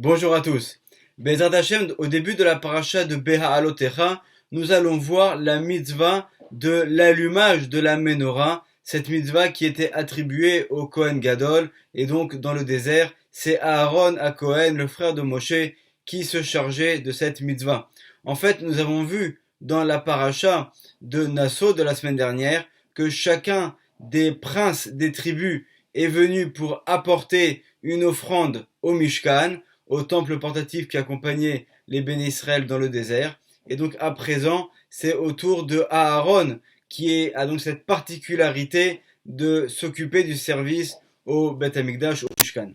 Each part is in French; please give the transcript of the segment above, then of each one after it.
Bonjour à tous. Bezrat Hashem, au début de la paracha de Beha'alotecha, nous allons voir la mitzvah de l'allumage de la menorah, cette mitzvah qui était attribuée au Kohen Gadol, et donc dans le désert, c'est Aaron à Kohen, le frère de Moshe, qui se chargeait de cette mitzvah. En fait, nous avons vu dans la paracha de Nasso de la semaine dernière que chacun des princes des tribus est venu pour apporter une offrande au Mishkan, au temple portatif qui accompagnait les béné Israël dans le désert. Et donc à présent, c'est au tour de Aaron qui a donc cette particularité de s'occuper du service au Beth Amikdash, au Mishkan.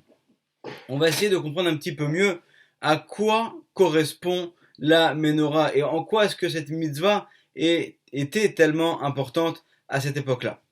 On va essayer de comprendre un petit peu mieux à quoi correspond la menorah et en quoi est-ce que cette mitzvah était tellement importante à cette époque-là.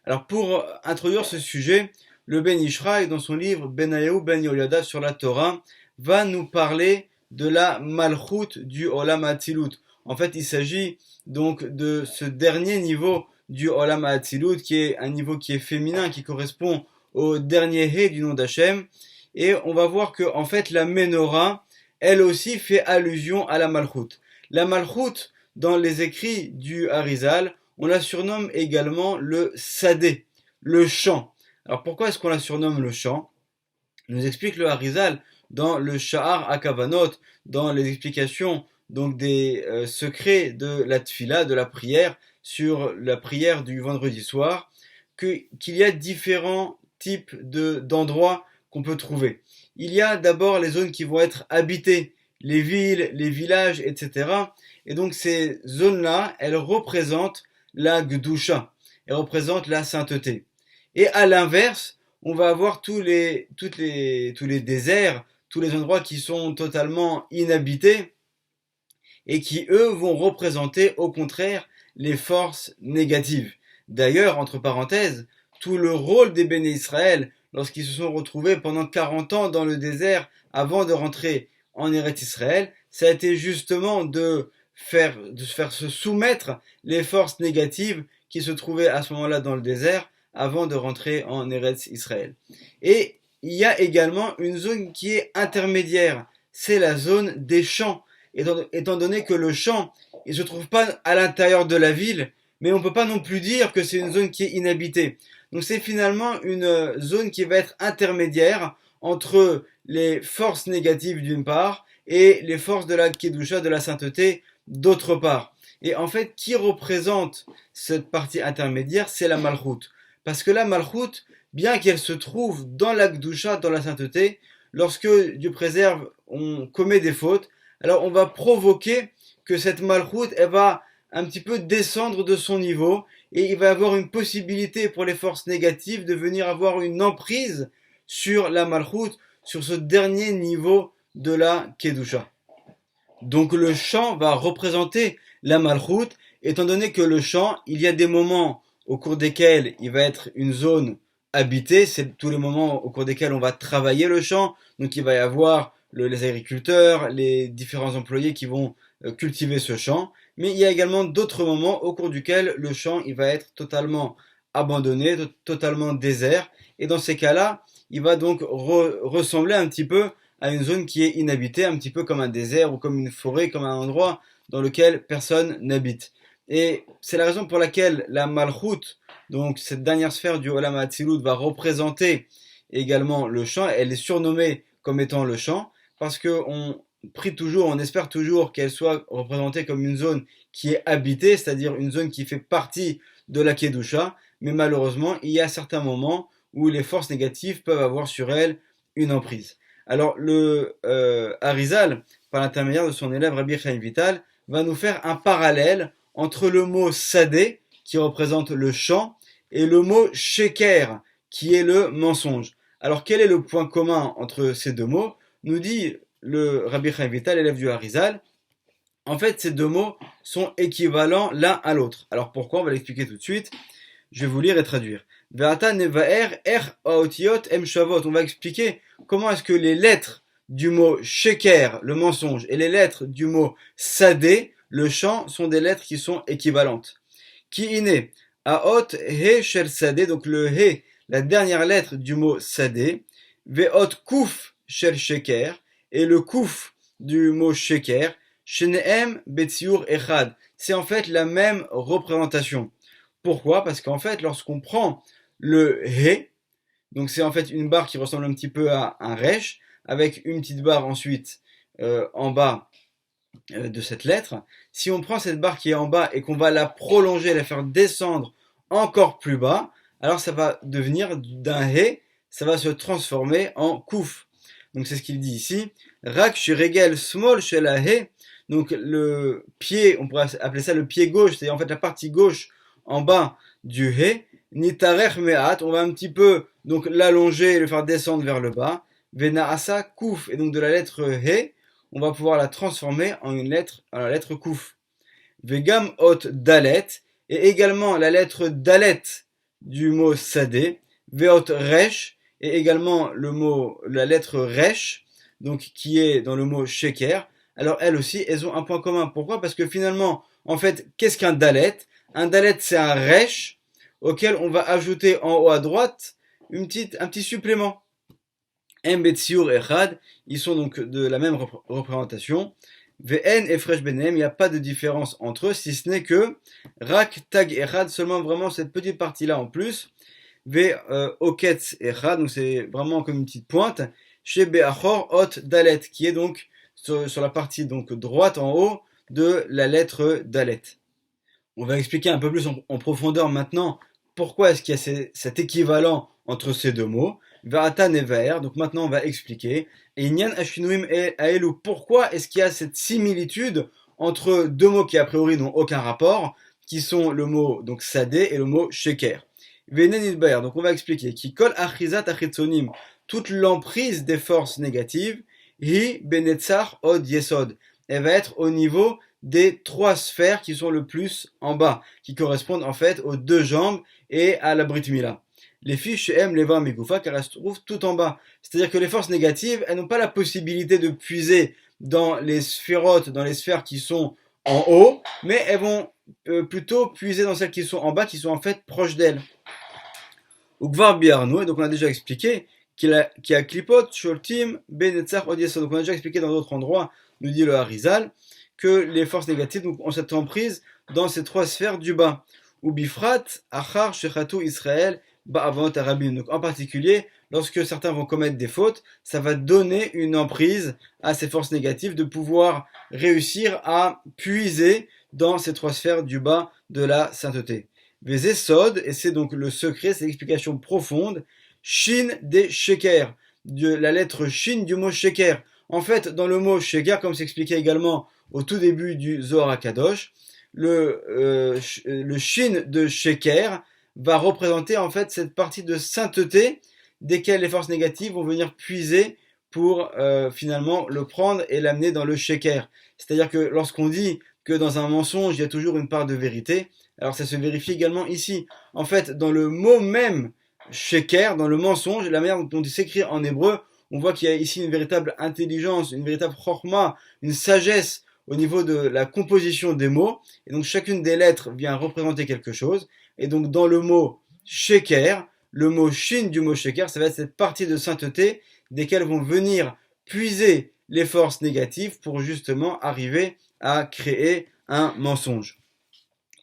Alors pour introduire ce sujet, le Ben Ishraï, dans son livre Benayahu Ben Yoyada sur la Torah, va nous parler de la malchut du Olam Hatzilut. En fait, il s'agit donc de ce dernier niveau du Olam Hatzilut, qui est un niveau qui est féminin, qui correspond au dernier He du nom d'Hachem. Et on va voir que, en fait, la menorah, elle aussi fait allusion à la malchut. La malchut, dans les écrits du Harizal, on la surnomme également le sadé, le champ. Alors pourquoi est-ce qu'on la surnomme le champ? Il nous explique le Harizal dans le Sha'ar HaKavanot, dans les explications donc des secrets de la tfila, de la prière, sur la prière du vendredi soir, qu'il y a différents types d'endroits qu'on peut trouver. Il y a d'abord les zones qui vont être habitées, les villes, les villages, etc. Et donc ces zones-là, elles représentent la Gdusha, elles représentent la sainteté. Et à l'inverse, on va avoir tous les déserts, tous les endroits qui sont totalement inhabités et qui, eux, vont représenter au contraire les forces négatives. D'ailleurs, entre parenthèses, tout le rôle des béné Israël, lorsqu'ils se sont retrouvés pendant 40 ans dans le désert avant de rentrer en Eretz Israël, ça a été justement de faire se soumettre les forces négatives qui se trouvaient à ce moment-là dans le désert avant de rentrer en Eretz Israël. Et il y a également une zone qui est intermédiaire, c'est la zone des champs, étant donné que le champ, il ne se trouve pas à l'intérieur de la ville, mais on ne peut pas non plus dire que c'est une zone qui est inhabitée. Donc c'est finalement une zone qui va être intermédiaire entre les forces négatives d'une part et les forces de la Kedusha, de la sainteté d'autre part. Et en fait, qui représente cette partie intermédiaire? C'est la Malchut. Parce que la Malchut, bien qu'elle se trouve dans la Kedusha, dans la sainteté, lorsque Dieu préserve, on commet des fautes, alors on va provoquer que cette Malchut, elle va un petit peu descendre de son niveau et il va y avoir une possibilité pour les forces négatives de venir avoir une emprise sur la Malchut, sur ce dernier niveau de la Kedusha. Donc le champ va représenter la Malchut, étant donné que le champ, il y a des moments au cours desquels il va être une zone habitée, c'est tous les moments au cours desquels on va travailler le champ, donc il va y avoir les agriculteurs, les différents employés qui vont cultiver ce champ, mais il y a également d'autres moments au cours duquel le champ il va être totalement abandonné, totalement désert, et dans ces cas-là, il va donc ressembler un petit peu à une zone qui est inhabitée, un petit peu comme un désert ou comme une forêt, comme un endroit dans lequel personne n'habite. Et c'est la raison pour laquelle la Malchut, donc cette dernière sphère du Olam Hatzilut, va représenter également le champ. Elle est surnommée comme étant le champ parce qu'on prie toujours, on espère toujours qu'elle soit représentée comme une zone qui est habitée, c'est-à-dire une zone qui fait partie de la Kedusha, mais malheureusement, il y a certains moments où les forces négatives peuvent avoir sur elle une emprise. Alors le Harizal, par l'intermédiaire de son élève Rabbi Chaim Vital, va nous faire un parallèle entre le mot sadé, qui représente le champ, et le mot sheker, qui est le mensonge. Alors quel est le point commun entre ces deux mots? Nous dit le Rabbi Chaim Vital, élève du Harizal. En fait, ces deux mots sont équivalents l'un à l'autre. Alors pourquoi? On va l'expliquer tout de suite. Je vais vous lire et traduire. Ve'ata nevaer er haotiot em shavot. On va expliquer comment est-ce que les lettres du mot sheker, le mensonge, et les lettres du mot sadé, le chant, sont des lettres qui sont équivalentes. Ki ine, haot he shel sadé, donc le he, la dernière lettre du mot sadé, ve'ot kuf shel sheker, et le kouf du mot sheker, shenehem betsiur echad. C'est en fait la même représentation. Pourquoi? Parce qu'en fait, lorsqu'on prend le he, donc c'est en fait une barre qui ressemble un petit peu à un resh, avec une petite barre ensuite en bas de cette lettre. Si on prend cette barre qui est en bas et qu'on va la prolonger, la faire descendre encore plus bas, alors ça va devenir d'un he, ça va se transformer en kouf. Donc c'est ce qu'il dit ici. Rak shiregel small shel he. Donc le pied, on pourrait appeler ça le pied gauche, c'est en fait la partie gauche en bas du he. Nitarech me'at, on va un petit peu donc l'allonger et le faire descendre vers le bas. Vena asa kouf, et donc de la lettre he, on va pouvoir la transformer en la lettre kouf. Vegam hot dalet, et également la lettre dalet du mot sadé. Veot resh, et également la lettre resh, donc qui est dans le mot sheker. Alors elles aussi, elles ont un point commun. Pourquoi? Parce que finalement, en fait, qu'est-ce qu'un dalet? Un dalet, c'est un resh auquel on va ajouter en haut à droite un petit supplément. Embetsiur echad, ils sont donc de la même représentation. Vn et fresh benem, il n'y a pas de différence entre eux, si ce n'est que rak tag echad, seulement vraiment cette petite partie-là en plus. V oketz echad, donc c'est vraiment comme une petite pointe. Chez beachor hot dalet, qui est donc sur la partie donc droite en haut de la lettre dalet. On va expliquer un peu plus en profondeur maintenant pourquoi est-ce qu'il y a cet équivalent entre ces deux mots. Va'atan et va'er, donc maintenant on va expliquer. Et Nyan Ashinuim et Aelu, pourquoi est-ce qu'il y a cette similitude entre deux mots qui a priori n'ont aucun rapport, qui sont le mot donc sadé et le mot sheker. Venen Baer, donc on va expliquer. Qui kol achizat achitzonim, toute l'emprise des forces négatives, hi benetzar od yesod, elle va être au niveau des trois sphères qui sont le plus en bas, qui correspondent en fait aux deux jambes et à la Brit Mila. Les fiches aiment les 20 Megoufa car elles se trouvent tout en bas. C'est-à-dire que les forces négatives, elles n'ont pas la possibilité de puiser dans les sphérotes, dans les sphères qui sont en haut, mais elles vont plutôt puiser dans celles qui sont en bas, qui sont en fait proches d'elles. Ukvar Biarno, et donc on a déjà expliqué qu'il y a Klipot, Sholtim, Benetzach, Odieso. Donc on a déjà expliqué dans d'autres endroits, nous dit le Harizal, que les forces négatives donc, ont cette emprise dans ces trois sphères du bas. Ou Bifrat, Achar, Shechatu, Israël, Ba'avot, Arabim. Donc en particulier, lorsque certains vont commettre des fautes, ça va donner une emprise à ces forces négatives de pouvoir réussir à puiser dans ces trois sphères du bas de la sainteté. Vezé Sod, et c'est donc le secret, c'est l'explication profonde, Shin des Sheker, de la lettre Shin du mot Sheker. En fait, dans le mot Sheker, comme s'expliquait également au tout début du Zohar HaKadosh, le Shin de Sheker va représenter en fait cette partie de sainteté desquelles les forces négatives vont venir puiser pour finalement le prendre et l'amener dans le Sheker. C'est-à-dire que lorsqu'on dit que dans un mensonge, il y a toujours une part de vérité, alors ça se vérifie également ici. En fait, dans le mot même Sheker, dans le mensonge, la manière dont il s'écrit en hébreu, on voit qu'il y a ici une véritable intelligence, une véritable chorma, une sagesse au niveau de la composition des mots. Et donc chacune des lettres vient représenter quelque chose. Et donc dans le mot sheker, le mot shin du mot sheker, ça va être cette partie de sainteté desquelles vont venir puiser les forces négatives pour justement arriver à créer un mensonge.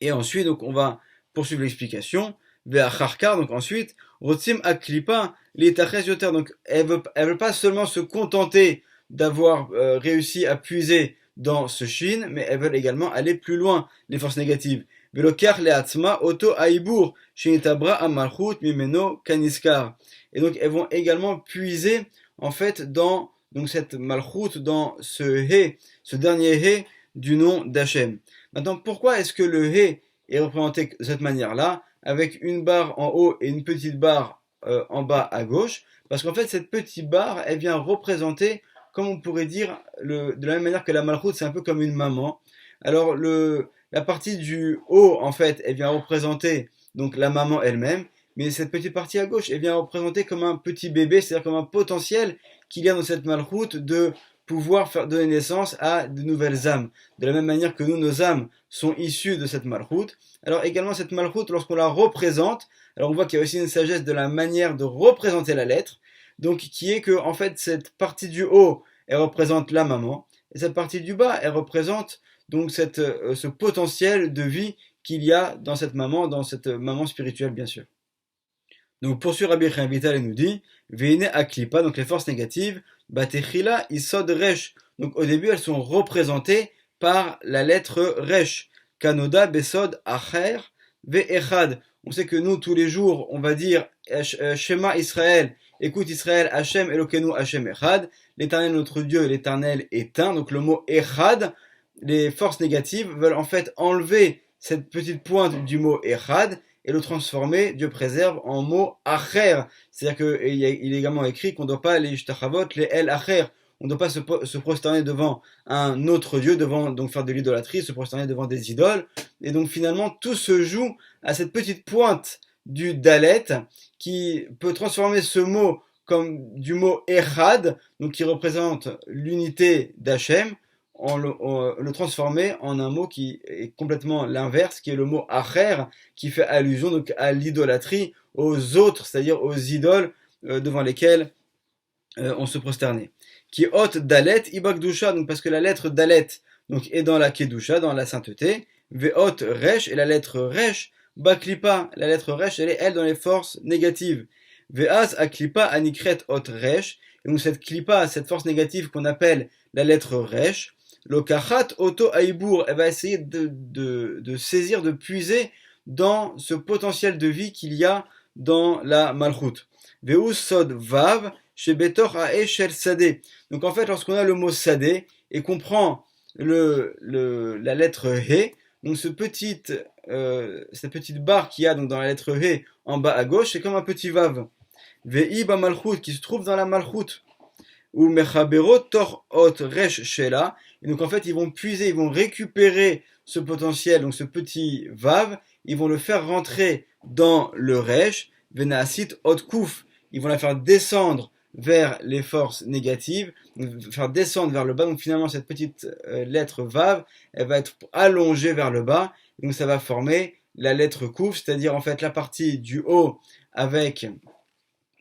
Et ensuite, donc on va poursuivre l'explication. Ve'acharkar, donc ensuite, rotzim aklipa l'itaches yoter. Donc elle veut pas seulement se contenter d'avoir réussi à puiser dans ce shin, mais elles veulent également aller plus loin, les forces négatives. Velokar le'atzma auto aibur shenitabra amalchut mimeno kaniskar. Et donc elles vont également puiser en fait dans donc cette malchut, dans ce dernier he du nom d'Hachem. Maintenant, pourquoi est-ce que le he est représenté de cette manière-là, avec une barre en haut et une petite barre en bas à gauche? Parce qu'en fait, cette petite barre, elle vient représenter, comme on pourrait dire, de la même manière que la malchoute, c'est un peu comme une maman. Alors, la partie du haut, en fait, elle vient représenter donc la maman elle-même, mais cette petite partie à gauche, elle vient représenter comme un petit bébé, c'est-à-dire comme un potentiel qu'il y a dans cette malchoute de pouvoir faire donner naissance à de nouvelles âmes. De la même manière que nous, nos âmes sont issues de cette malchoute. Alors également cette malchoute, lorsqu'on la représente, alors on voit qu'il y a aussi une sagesse de la manière de représenter la lettre, donc qui est que en fait cette partie du haut, elle représente la maman, et cette partie du bas, elle représente donc ce potentiel de vie qu'il y a dans cette maman spirituelle, bien sûr. Donc poursuit Rabbi Chaim Vital et nous dit Veine aklipa, donc les forces négatives, batechila isod resh. Donc au début elles sont représentées par la lettre resh. Kanoda besod acher ve'echad. On sait que nous tous les jours on va dire Shema Israël, écoute Israël, Hashem Elokeinu Hashem Echad. L'Éternel notre Dieu, l'Éternel est un. Donc le mot Echad, les forces négatives veulent en fait enlever cette petite pointe du mot Echad et le transformer, Dieu préserve, en mot acher. C'est-à-dire qu'il est également écrit qu'on ne doit pas les ishtachavot, les el acher. On ne doit pas se prosterner devant un autre Dieu, donc faire de l'idolâtrie, se prosterner devant des idoles. Et donc finalement, tout se joue à cette petite pointe du dalet qui peut transformer ce mot comme du mot echad, donc qui représente l'unité d'Hachem, le transformer en un mot qui est complètement l'inverse, qui est le mot acher, qui fait allusion donc à l'idolâtrie, aux autres, c'est-à-dire aux idoles devant lesquelles on se prosternait. Qui ôte dalet ibakdusha, donc parce que la lettre dalet donc est dans la kedusha, dans la sainteté, veot resh, et la lettre resh baklipa, la lettre resh elle est dans les forces négatives. Ve'az aklipa anikret ot resh, et donc cette klipa, cette force négative qu'on appelle la lettre resh, lokachat auto aïbour, elle va essayer de saisir, de puiser dans ce potentiel de vie qu'il y a dans la malchut. Ve'us sod vav chez Betor Ae Shel Sadeh. Donc en fait, lorsqu'on a le mot Sadeh et qu'on prend la lettre He, donc cette petite barre qu'il y a donc dans la lettre He en bas à gauche, c'est comme un petit vav. Ve'i ba malchut, qui se trouve dans la malchut. Ou mechabero tor ot resh shela. Et donc en fait, ils vont puiser, ils vont récupérer ce potentiel, donc ce petit vav, ils vont le faire rentrer dans le resh, venaasit ot kuf. Ils vont la faire descendre vers les forces négatives, faire descendre vers le bas. Donc finalement, cette petite lettre vav, elle va être allongée vers le bas. Donc ça va former la lettre kouf, c'est-à-dire en fait la partie du haut avec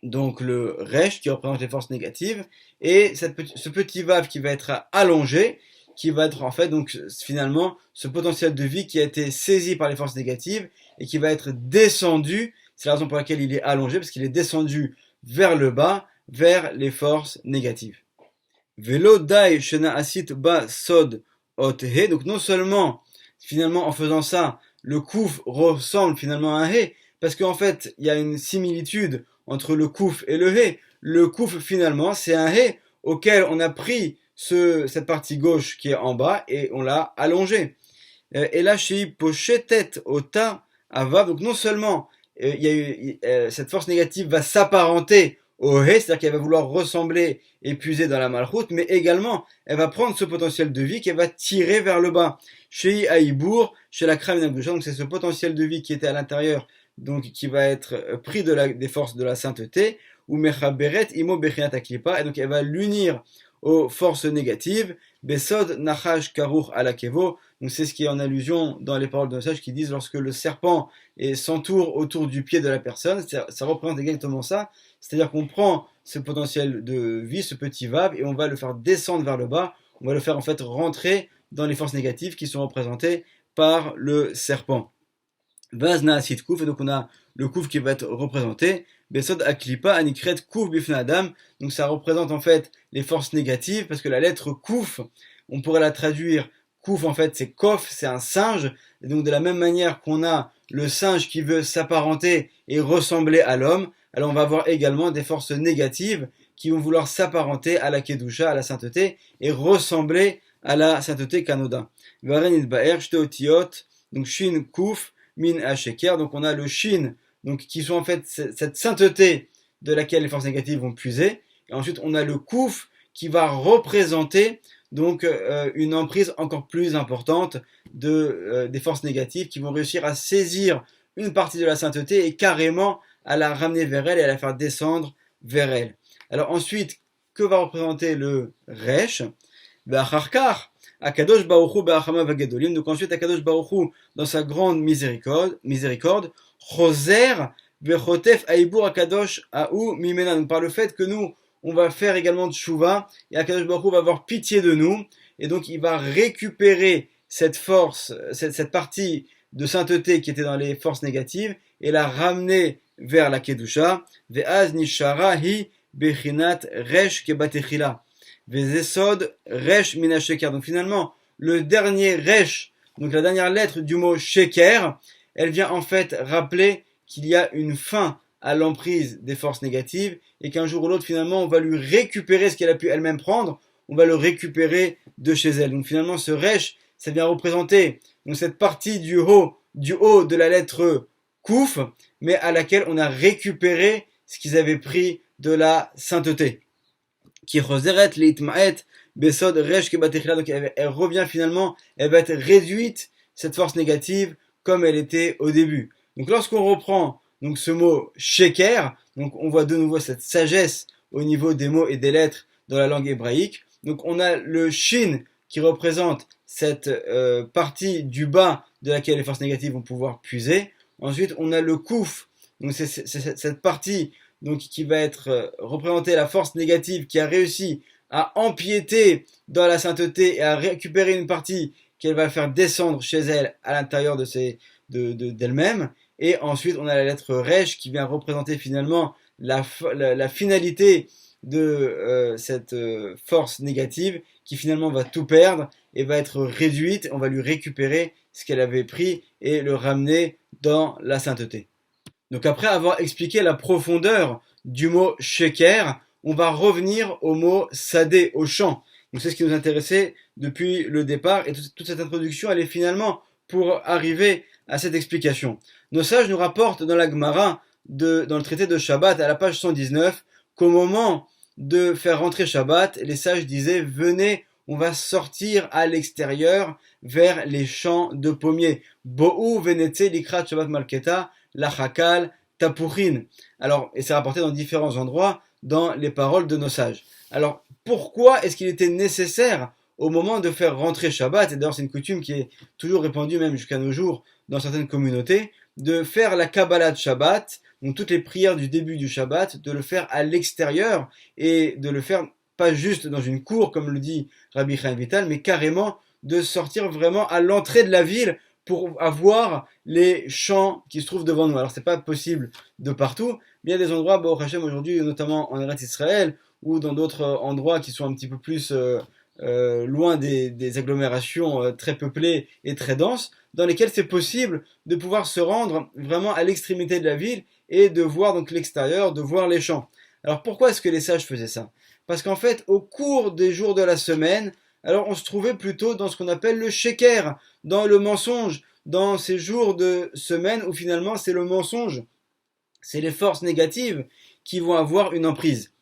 donc le resh qui représente les forces négatives, et ce petit vav qui va être allongé, qui va être en fait donc finalement ce potentiel de vie qui a été saisi par les forces négatives et qui va être descendu. C'est la raison pour laquelle il est allongé, parce qu'il est descendu vers le bas, vers les forces négatives. Velo dai shena asit ba sod ot he. Donc non seulement finalement en faisant ça, le kouf ressemble finalement à un he, parce qu'en fait il y a une similitude entre le kouf et le he. Le kouf finalement c'est un he auquel on a pris cette partie gauche qui est en bas et on l'a allongé. Et là chez pochetet ota avav. Donc non seulement cette force négative va s'apparenter au he, c'est-à-dire qu'elle va vouloir ressembler et puiser dans la malchut, mais également elle va prendre ce potentiel de vie qu'elle va tirer vers le bas. Chez Aïbour, chez la Kram Nagdusha, donc c'est ce potentiel de vie qui était à l'intérieur, donc qui va être pris des forces de la sainteté, ou Mechaberet Imo Bechinat Aklipa, et donc elle va l'unir aux forces négatives, Besod Nachash Karuch Alakevo. Donc c'est ce qui est en allusion dans les paroles de nos sages qui disent lorsque le serpent s'entoure autour du pied de la personne, ça représente exactement ça, c'est-à-dire qu'on prend ce potentiel de vie, ce petit vav, et on va le faire descendre vers le bas, on va le faire en fait rentrer dans les forces négatives qui sont représentées par le serpent. Vazna Asit Kouf, et donc on a le kouf qui va être représenté, Besod Aklipa Anikret Kouf Bifna Adam, donc ça représente en fait les forces négatives, parce que la lettre kouf, on pourrait la traduire, kouf en fait c'est kof, c'est un singe, et donc de la même manière qu'on a le singe qui veut s'apparenter et ressembler à l'homme, alors on va avoir également des forces négatives qui vont vouloir s'apparenter à la kedusha, à la sainteté, et ressembler à la sainteté kanoda. Donc shin kouf min hasheker, donc on a le shin, donc qui sont en fait cette sainteté de laquelle les forces négatives vont puiser, et ensuite on a le kouf qui va représenter donc une emprise encore plus importante des forces négatives qui vont réussir à saisir une partie de la sainteté et carrément à la ramener vers elle et à la faire descendre vers elle. Alors ensuite, que va représenter le resh? Ba'acharkar, Akadosh Baruch Hu ba'achama v'gadolim. Donc ensuite, Akadosh Baruch Hu, dans sa grande miséricorde, choser v'chotef aïbour Akadosh Ahu mimena. Donc par le fait que nous, on va faire également tchouva, et Akadosh Baruch Hu va avoir pitié de nous, et donc il va récupérer cette force, cette partie de sainteté qui était dans les forces négatives, et la ramener vers la Kedusha. Ve'az nishara hi bechinat resh kebatechila. Ve'zesod resh mina sheker. Donc finalement, le dernier resh, donc la dernière lettre du mot sheker, elle vient en fait rappeler qu'il y a une fin à l'emprise des forces négatives et qu'un jour ou l'autre finalement on va lui récupérer ce qu'elle a pu elle-même prendre, on va le récupérer de chez elle. Donc finalement ce resh, ça vient représenter donc cette partie du haut de la lettre Kouf, mais à laquelle on a récupéré ce qu'ils avaient pris de la sainteté. Qui choseret leitmaet besod resh kebatechila. Donc elle revient finalement, elle va être réduite, cette force négative, comme elle était au début. Donc lorsqu'on reprend donc ce mot sheker, donc on voit de nouveau cette sagesse au niveau des mots et des lettres dans la langue hébraïque. Donc on a le shin qui représente cette partie du bas de laquelle les forces négatives vont pouvoir puiser. Ensuite on a le kouf, donc c'est cette partie donc qui va être représenter la force négative qui a réussi à empiéter dans la sainteté et à récupérer une partie qu'elle va faire descendre chez elle à l'intérieur d'elle-même. Et ensuite, on a la lettre Resh qui vient représenter finalement la finalité de cette force négative qui finalement va tout perdre et va être réduite. On va lui récupérer ce qu'elle avait pris et le ramener dans la sainteté. Donc après avoir expliqué la profondeur du mot sheker, on va revenir au mot sadé, au chant. Donc c'est ce qui nous intéressait depuis le départ et toute cette introduction, elle est finalement pour arriver à cette explication. Nos sages nous rapportent dans la Gemara, dans le traité de Shabbat, à la page 119, qu'au moment de faire rentrer Shabbat, les sages disaient, venez, on va sortir à l'extérieur vers les champs de pommiers. Bo'u venetse likrat Shabbat malketa, lachakal tapurin. Alors, et c'est rapporté dans différents endroits dans les paroles de nos sages. Alors, pourquoi est-ce qu'il était nécessaire au moment de faire rentrer Shabbat, et d'ailleurs c'est une coutume qui est toujours répandue même jusqu'à nos jours dans certaines communautés, de faire la Kabbalah de Shabbat, donc toutes les prières du début du Shabbat, de le faire à l'extérieur et de le faire pas juste dans une cour comme le dit Rabbi Chaim Vital, mais carrément de sortir vraiment à l'entrée de la ville pour avoir les champs qui se trouvent devant nous. Alors c'est pas possible de partout, mais il y a des endroits, Baruch Hashem aujourd'hui, notamment en Eretz Israël ou dans d'autres endroits qui sont un petit peu plus loin des agglomérations très peuplées et très denses, dans lesquelles c'est possible de pouvoir se rendre vraiment à l'extrémité de la ville et de voir donc l'extérieur, de voir les champs. Alors pourquoi est-ce que les sages faisaient ça? Parce qu'en fait, au cours des jours de la semaine, alors on se trouvait plutôt dans ce qu'on appelle le sheker, dans le mensonge, dans ces jours de semaine où finalement c'est le mensonge, c'est les forces négatives qui vont avoir une emprise.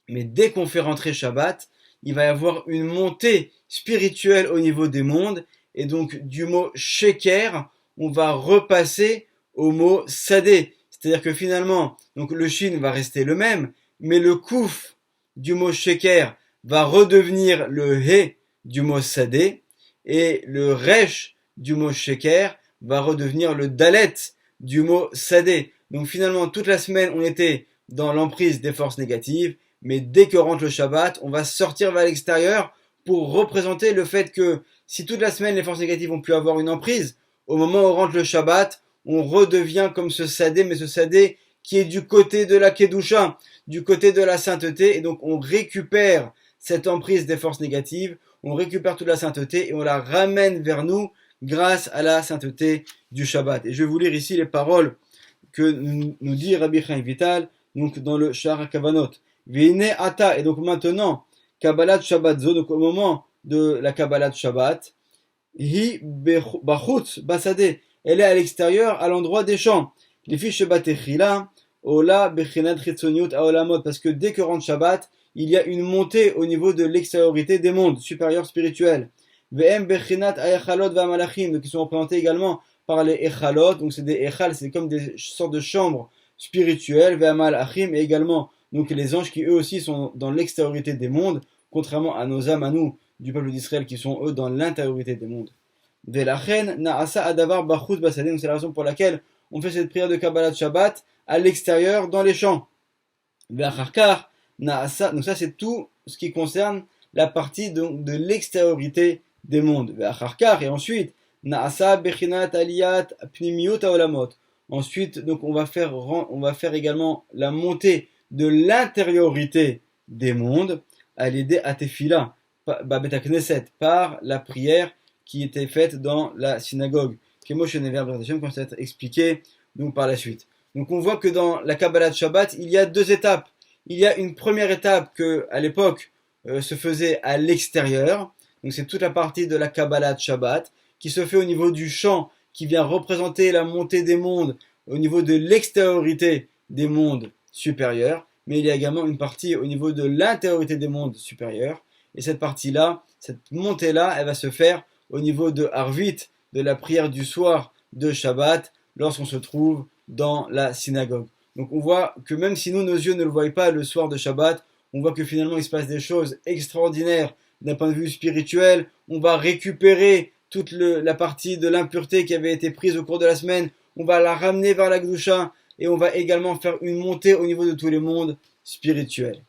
Mais dès qu'on fait rentrer Shabbat, il va y avoir une montée spirituelle au niveau des mondes, et donc du mot sheker, on va repasser au mot sadé. C'est-à-dire que finalement, donc le shin va rester le même, mais le kouf du mot sheker va redevenir le he du mot sadé, et le resh du mot sheker va redevenir le dalet du mot sadé. Donc finalement, toute la semaine, on était dans l'emprise des forces négatives, mais dès que rentre le Shabbat, on va sortir vers l'extérieur pour représenter le fait que si toute la semaine les forces négatives ont pu avoir une emprise, au moment où rentre le Shabbat, on redevient comme ce sadé, mais ce sadé qui est du côté de la Kedusha, du côté de la sainteté, et donc on récupère cette emprise des forces négatives, on récupère toute la sainteté et on la ramène vers nous grâce à la sainteté du Shabbat. Et je vais vous lire ici les paroles que nous dit Rabbi Chaim Vital, donc dans le Sha'ar HaKavanot. V'hine ata, et donc maintenant, Kabbalat Shabbat zo, donc au moment de la Kabbalat Shabbat, hi bachutz basade, elle est à l'extérieur, à l'endroit des champs. Les fiches Shabbat echila, ola bechinat chitzoniut aolamot, parce que dès que rentre Shabbat, il y a une montée au niveau de l'extériorité des mondes supérieurs spirituels. V'em bechinat ayachalot v'amalachim, donc ils sont représentés également par les echalot, donc c'est des echal, c'est comme des sortes de chambres spirituelles, v'amalachim, et également donc les anges qui eux aussi sont dans l'extériorité des mondes, contrairement à nos âmes, à nous, du peuple d'Israël, qui sont eux dans l'intériorité des mondes. Velachen na'asa adavar bachut basade, donc c'est la raison pour laquelle on fait cette prière de Kabbalat Shabbat à l'extérieur, dans les champs. Ve'acharkar Naasa, donc ça c'est tout ce qui concerne la partie de l'extériorité des mondes. Et ensuite, Naasa bechinat aliyat pnimiut haolamot. Ensuite, donc on va faire également la montée de l'intériorité des mondes à l'aider à tefila, par la prière qui était faite dans la synagogue. Comme ça va être expliqué donc par la suite. Donc on voit que dans la Kabbalah de Shabbat, il y a deux étapes. Il y a une première étape que à l'époque se faisait à l'extérieur. Donc c'est toute la partie de la Kabbalah de Shabbat qui se fait au niveau du chant qui vient représenter la montée des mondes au niveau de l'extériorité des mondes supérieurs. Mais il y a également une partie au niveau de l'intériorité des mondes supérieurs. Et cette partie-là, cette montée-là, elle va se faire au niveau de Harvit, de la prière du soir de Shabbat, lorsqu'on se trouve dans la synagogue. Donc on voit que même si nous, nos yeux ne le voient pas le soir de Shabbat, on voit que finalement il se passe des choses extraordinaires d'un point de vue spirituel. On va récupérer toute la partie de l'impureté qui avait été prise au cours de la semaine. On va la ramener vers la Gdusha et on va également faire une montée au niveau de tous les mondes spirituels.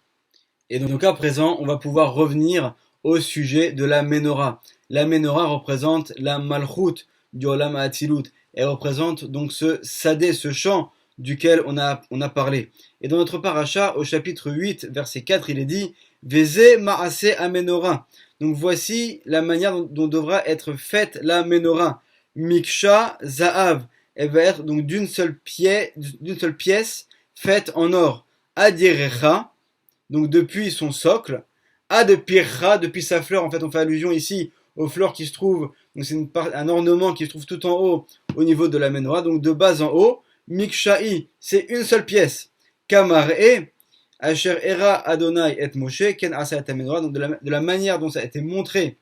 Et donc à présent, on va pouvoir revenir au sujet de la Ménorah. La Ménorah représente la Malchut du Olam HaAtzilut. Elle représente donc ce Sadé, ce chant duquel on a parlé. Et dans notre paracha, au chapitre 8, verset 4, il est dit « Veze ma'ase amenorah ». Donc voici la manière dont devra être faite la Ménorah. Miksha Zahav. Elle va être donc d'une seule pièce faite en or. Adirecha, donc depuis son socle. Adepircha, depuis sa fleur. En fait, on fait allusion ici aux fleurs qui se trouvent, donc c'est un ornement qui se trouve tout en haut au niveau de la Ménorah, donc de bas en haut. Miksha'i, c'est une seule pièce. Kamar'e, Asher Era Adonai et Moshe, Ken Asa et Menorah, donc de la manière dont ça a été montré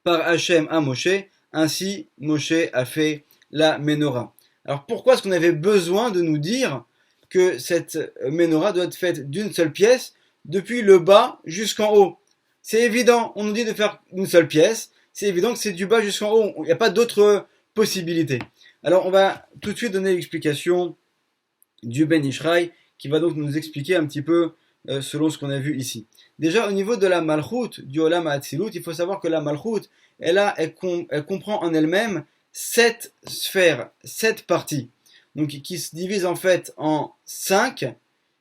par Hachem à Moshe, ainsi Moshe a fait la Ménorah. Alors pourquoi est-ce qu'on avait besoin de nous dire que cette Ménorah doit être faite d'une seule pièce, depuis le bas jusqu'en haut? C'est évident, on nous dit de faire une seule pièce, c'est évident que c'est du bas jusqu'en haut, il n'y a pas d'autre possibilité. Alors on va tout de suite donner l'explication du Ben Ishraï qui va donc nous expliquer un petit peu selon ce qu'on a vu ici. Déjà au niveau de la Malchut du Olam HaAtzilut, il faut savoir que la Malchut, elle comprend en elle-même 7 sphères, 7 parties, donc qui se divisent en fait en 5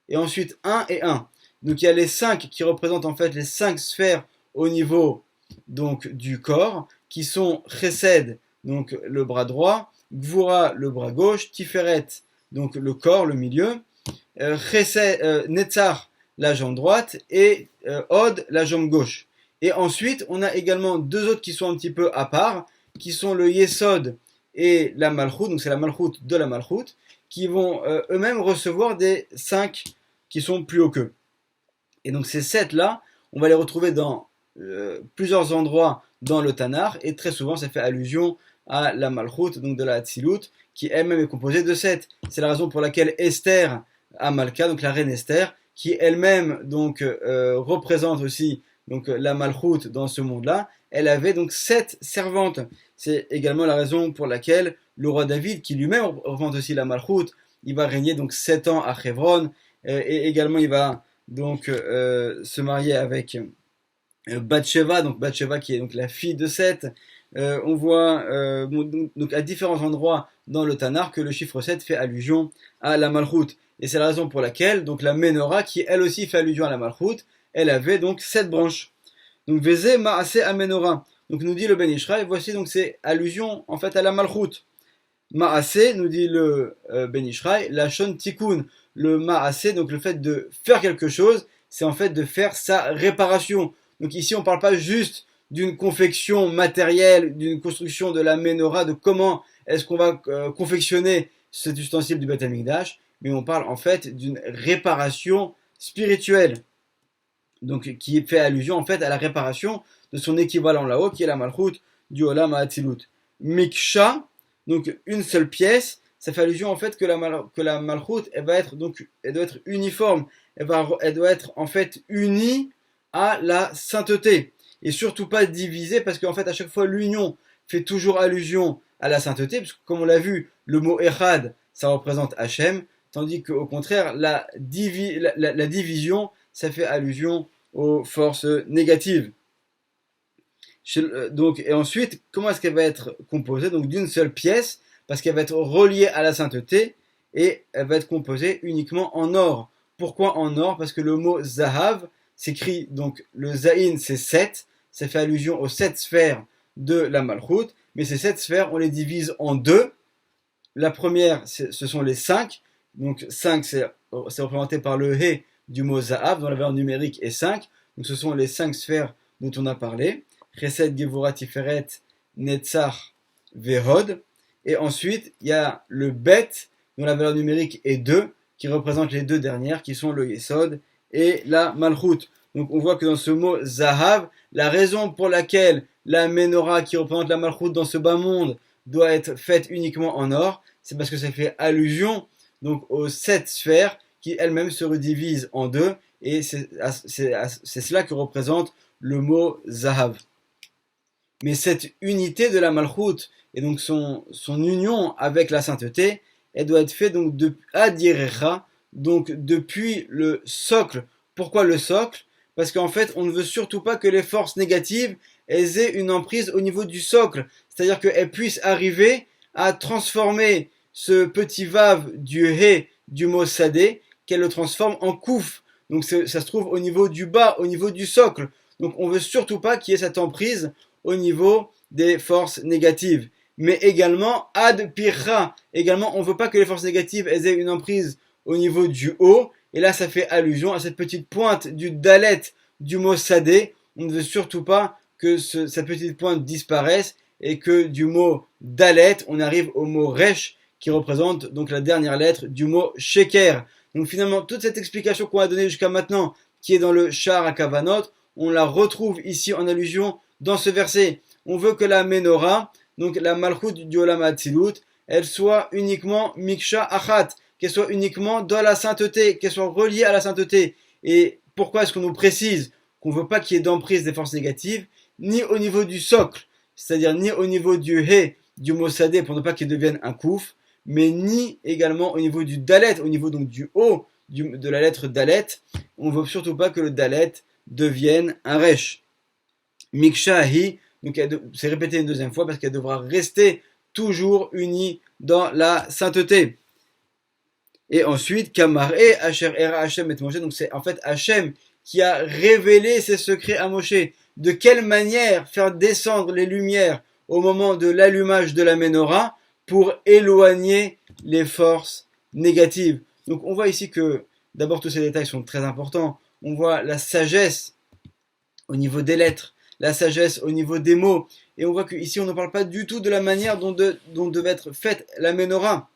et ensuite 1 et 1. Donc il y a les 5 qui représentent en fait les 5 sphères au niveau donc du corps, qui sont Chesed, donc le bras droit, Gvura, le bras gauche, Tiferet, donc le corps, le milieu, Netzar, la jambe droite, et Od, la jambe gauche. Et ensuite, on a également deux autres qui sont un petit peu à part, qui sont le Yesod et la Malchut, donc c'est la Malchut de la Malchut, qui vont eux-mêmes recevoir des 5 qui sont plus hauts qu'eux. Et donc ces 7-là, on va les retrouver dans plusieurs endroits dans le Tanakh, et très souvent ça fait allusion à la Malchut, donc de la Hatzilut, qui elle-même est composée de 7. C'est la raison pour laquelle Esther Amalka, donc la reine Esther, qui elle-même donc représente aussi donc la Malchut dans ce monde-là, elle avait donc 7 servantes. C'est également la raison pour laquelle le roi David, qui lui-même représente aussi la Malchut, il va régner donc 7 ans à Hebron, et également il va donc se marier avec Bathsheba, donc Bathsheba qui est donc la fille de Seth. On voit donc à différents endroits dans le Tanakh que le chiffre 7 fait allusion à la Malchut. Et c'est la raison pour laquelle donc la Ménorah, qui elle aussi fait allusion à la Malchut, elle avait donc 7 branches. Donc Veze Maase Amenorah. Donc nous dit le Ben Ishraï, voici donc c'est allusion en fait à la Malchut. Maase, nous dit le Ben Ishraï, la Shon Tikkun. Le Maase, donc le fait de faire quelque chose, c'est en fait de faire sa réparation. Donc ici on ne parle pas juste d'une confection matérielle, d'une construction de la Ménorah, de comment est-ce qu'on va confectionner cet ustensile du Beth Amikdash, mais on parle en fait d'une réparation spirituelle, donc qui fait allusion en fait à la réparation de son équivalent là-haut, qui est la Malchut du Olam HaAtzilut. Miksha, donc une seule pièce, ça fait allusion en fait que la Malchut, elle doit être uniforme, elle doit être en fait unie à la sainteté, et surtout pas divisée, parce qu'en fait à chaque fois l'union fait toujours allusion à la sainteté, parce que comme on l'a vu, le mot Echad, ça représente Hachem, tandis qu'au contraire, la division, ça fait allusion aux forces négatives. Donc, et ensuite, comment est-ce qu'elle va être composée? Donc d'une seule pièce, parce qu'elle va être reliée à la sainteté, et elle va être composée uniquement en or. Pourquoi en or? Parce que le mot Zahav s'écrit, donc le Zaïn c'est 7, ça fait allusion aux 7 sphères de la Malchut, mais ces 7 sphères, on les divise en deux. La première, ce sont les 5, donc 5 c'est représenté par le He du mot Zahav, dont la valeur numérique est 5, donc ce sont les 5 sphères dont on a parlé. Chesed, Gevura, Tiferet, Netzach, Vehod. Et ensuite, il y a le Bet, dont la valeur numérique est 2, qui représente les deux dernières, qui sont le Yesod et la Malchut. Donc on voit que dans ce mot Zahav, la raison pour laquelle la Menorah, qui représente la Malchut dans ce bas monde, doit être faite uniquement en or, c'est parce que ça fait allusion donc aux 7 sphères qui elles-mêmes se redivisent en deux, et c'est cela que représente le mot Zahav. Mais cette unité de la Malchut, et donc son union avec la sainteté, elle doit être faite donc de Adirecha, donc depuis le socle. Pourquoi le socle? Parce qu'en fait, on ne veut surtout pas que les forces négatives aient une emprise au niveau du socle. C'est-à-dire qu'elles puissent arriver à transformer ce petit vav du He, du mot Sadé, qu'elles le transforment en Kouf. Donc ça se trouve au niveau du bas, au niveau du socle. Donc on ne veut surtout pas qu'il y ait cette emprise au niveau des forces négatives. Mais également, ad pirra. Également, on ne veut pas que les forces négatives aient une emprise au niveau du haut. Et là, ça fait allusion à cette petite pointe du dalet du mot sadé. On ne veut surtout pas que cette petite pointe disparaisse et que du mot dalet, on arrive au mot resh, qui représente donc la dernière lettre du mot sheker. Donc finalement, toute cette explication qu'on a donnée jusqu'à maintenant, qui est dans le Sha'ar HaKavanot, on la retrouve ici en allusion dans ce verset. On veut que la Menorah, donc la Malchut du Olam HaAtzilut, elle soit uniquement Miksha Achat, qu'elle soit uniquement dans la sainteté, qu'elle soit reliée à la sainteté. Et pourquoi est-ce qu'on nous précise qu'on ne veut pas qu'il y ait d'emprise des forces négatives, ni au niveau du socle, c'est-à-dire ni au niveau du He, du mot Sadé, pour ne pas qu'il devienne un Kouf, mais ni également au niveau du Dalet, au niveau donc du haut de la lettre Dalet. On ne veut surtout pas que le Dalet devienne un Resh. Mikshahi, donc c'est répété une deuxième fois parce qu'elle devra rester toujours unie dans la sainteté. Et ensuite, Kamar et Asher Era Hashem et Moshe, donc c'est en fait Hashem qui a révélé ses secrets à Moshe. De quelle manière faire descendre les lumières au moment de l'allumage de la Menorah pour éloigner les forces négatives. Donc on voit ici que d'abord tous ces détails sont très importants. On voit la sagesse au niveau des lettres, la sagesse au niveau des mots, et on voit qu'ici on ne parle pas du tout de la manière dont devait être faite la Menorah.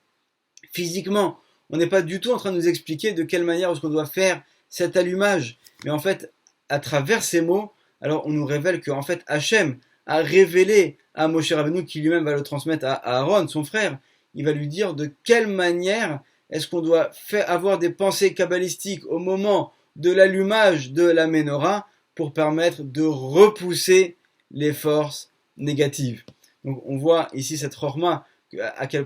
Physiquement, on n'est pas du tout en train de nous expliquer de quelle manière est-ce qu'on doit faire cet allumage. Mais en fait, à travers ces mots, alors on nous révèle qu'en fait Hachem a révélé à Moshe Rabbeinu, qui lui-même va le transmettre à Aaron, son frère. Il va lui dire de quelle manière est-ce qu'on doit avoir des pensées kabbalistiques au moment de l'allumage de la Menorah pour permettre de repousser les forces négatives. Donc on voit ici cette chorma,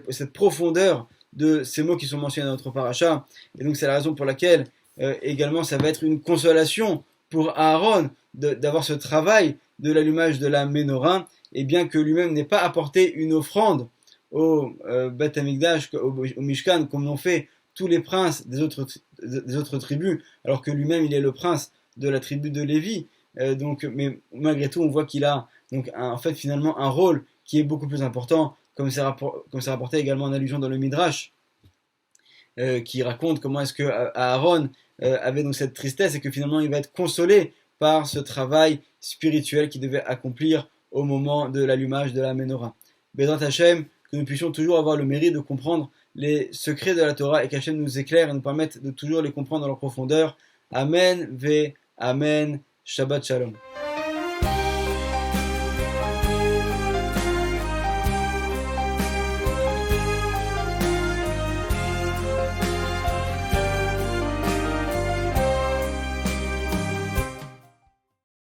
cette profondeur de ces mots qui sont mentionnés dans notre paracha. Et donc c'est la raison pour laquelle également ça va être une consolation pour Aaron d'avoir ce travail de l'allumage de la Menorah, et bien que lui-même n'ait pas apporté une offrande au Beth Amikdash, au Mishkan, comme l'ont fait tous les princes des autres tribus, alors que lui-même il est le prince de la tribu de Lévi. Mais malgré tout, on voit qu'il a donc en fait finalement un rôle qui est beaucoup plus important, comme c'est rapporté également en allusion dans le Midrash, qui raconte comment est-ce que Aaron avait donc cette tristesse et que finalement il va être consolé par ce travail spirituel qu'il devait accomplir au moment de l'allumage de la Menorah. Bézant Hachem, que nous puissions toujours avoir le mérite de comprendre les secrets de la Torah et qu'Hachem nous éclaire et nous permette de toujours les comprendre dans leur profondeur. Amen, Ve Amen, Shabbat Shalom.